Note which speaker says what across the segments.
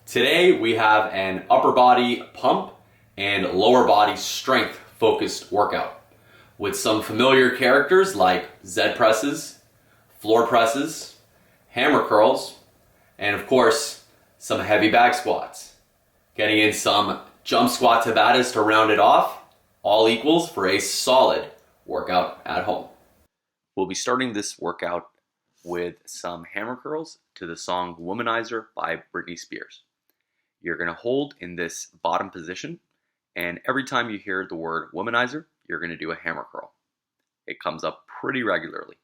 Speaker 1: Today we have an upper body pump and lower body strength focused workout with some familiar characters like Zed presses, floor presses, hammer curls, and of course some heavy back squats. Getting in some jump squat tabatas to round it off, all equals for a solid workout at home. We'll be starting this workout with some hammer curls to the song Womanizer by Britney Spears. You're going to hold in this bottom position, and every time you hear the word womanizer, you're going to do a hammer curl. It comes up pretty regularly.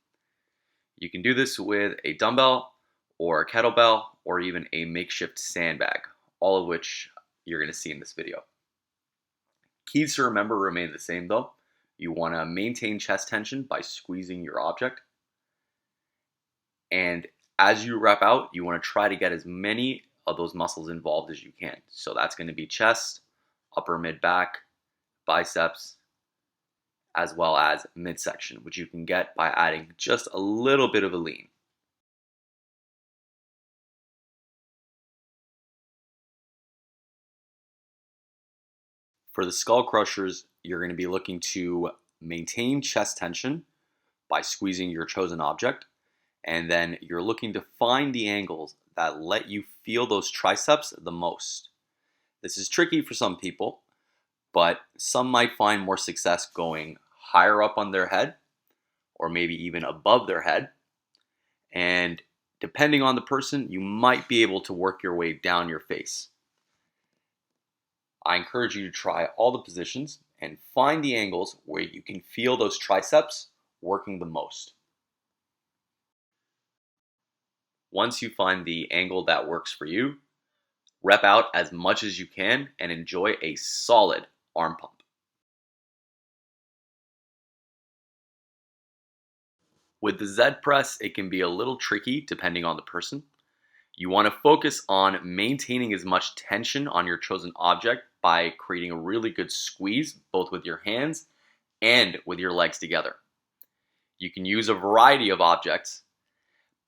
Speaker 1: You can do this with a dumbbell or a kettlebell or even a makeshift sandbag, all of which you're going to see in this video. Keys to remember remain the same though. You want to maintain chest tension by squeezing your object. And as you rep out, you want to try to get as many of those muscles involved as you can. So that's going to be chest, upper mid back, biceps, as well as midsection, which you can get by adding just a little bit of a lean. For the skull crushers, you're going to be looking to maintain chest tension by squeezing your chosen object, and then you're looking to find the angles that let you feel those triceps the most. This is tricky for some people, but some might find more success going higher up on their head or maybe even above their head. And depending on the person, you might be able to work your way down your face. I encourage you to try all the positions and find the angles where you can feel those triceps working the most. Once you find the angle that works for you, rep out as much as you can and enjoy a solid arm pump. With the Zed Press, it can be a little tricky depending on the person. You want to focus on maintaining as much tension on your chosen object by creating a really good squeeze, both with your hands and with your legs together. You can use a variety of objects,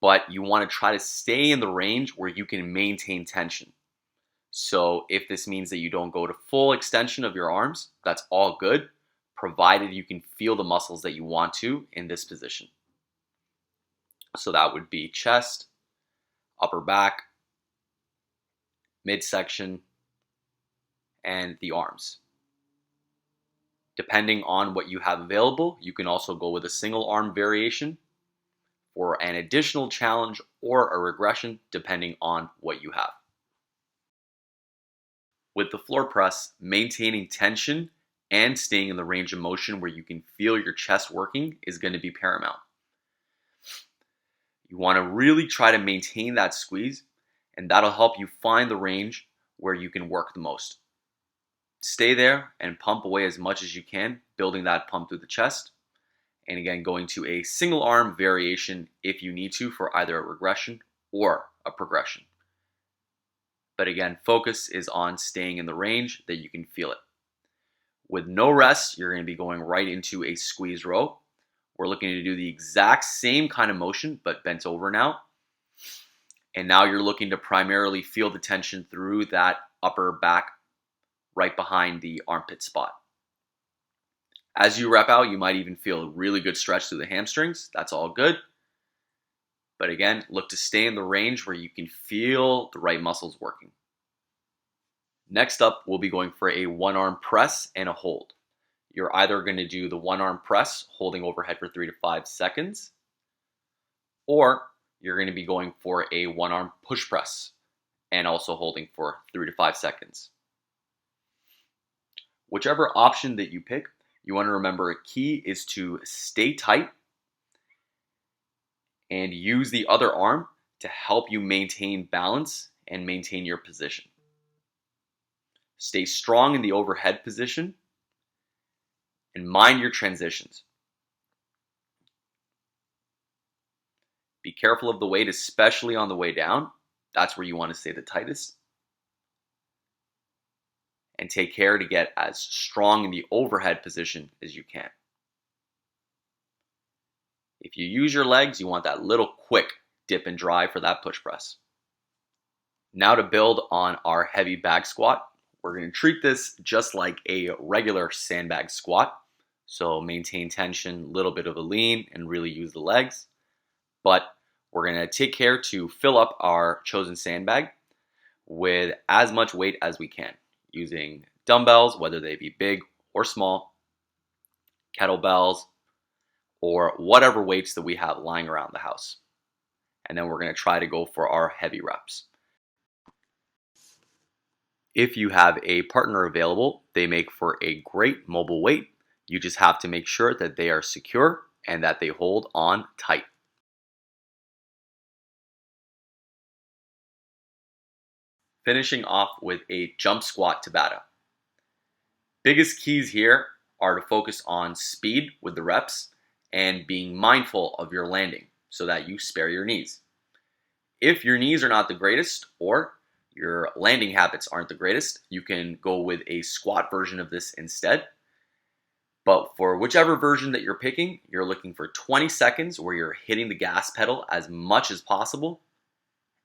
Speaker 1: but you want to try to stay in the range where you can maintain tension. So if this means that you don't go to full extension of your arms, that's all good, provided you can feel the muscles that you want to in this position. So that would be chest, upper back, midsection, and the arms. Depending on what you have available, you can also go with a single arm variation for an additional challenge or a regression depending on what you have. With the floor press, maintaining tension and staying in the range of motion where you can feel your chest working is going to be paramount. You want to really try to maintain that squeeze, and that'll help you find the range where you can work the most. Stay there and pump away as much as you can, building that pump through the chest. And again, going to a single arm variation if you need to for either a regression or a progression. But again, focus is on staying in the range that you can feel it. With no rest, you're going to be going right into a squeeze row. We're looking to do the exact same kind of motion, but bent over now. And now you're looking to primarily feel the tension through that upper back right behind the armpit spot. As you rep out, you might even feel a really good stretch through the hamstrings. That's all good. But again, look to stay in the range where you can feel the right muscles working. Next up, we'll be going for a one arm press and a hold. You're either going to do the one arm press, holding overhead for 3 to 5 seconds, or you're going to be going for a one arm push press and also holding for 3 to 5 seconds. Whichever option that you pick, you want to remember a key is to stay tight and use the other arm to help you maintain balance and maintain your position. Stay strong in the overhead position and mind your transitions. Be careful of the weight, especially on the way down. That's where you want to stay the tightest. And take care to get as strong in the overhead position as you can. If you use your legs, you want that little quick dip and drive for that push press. Now to build on our heavy bag squat, we're going to treat this just like a regular sandbag squat. So maintain tension, a little bit of a lean, and really use the legs. But we're going to take care to fill up our chosen sandbag with as much weight as we can, using dumbbells, whether they be big or small, kettlebells, or whatever weights that we have lying around the house. And then we're going to try to go for our heavy reps. If you have a partner available, they make for a great mobile weight. You just have to make sure that they are secure and that they hold on tight. Finishing off with a jump squat Tabata. Biggest keys here are to focus on speed with the reps and being mindful of your landing so that you spare your knees. If your knees are not the greatest or your landing habits aren't the greatest, you can go with a squat version of this instead. But for whichever version that you're picking, you're looking for 20 seconds where you're hitting the gas pedal as much as possible,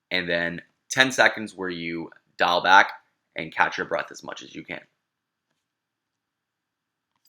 Speaker 1: and then 10 seconds where you dial back and catch your breath as much as you can.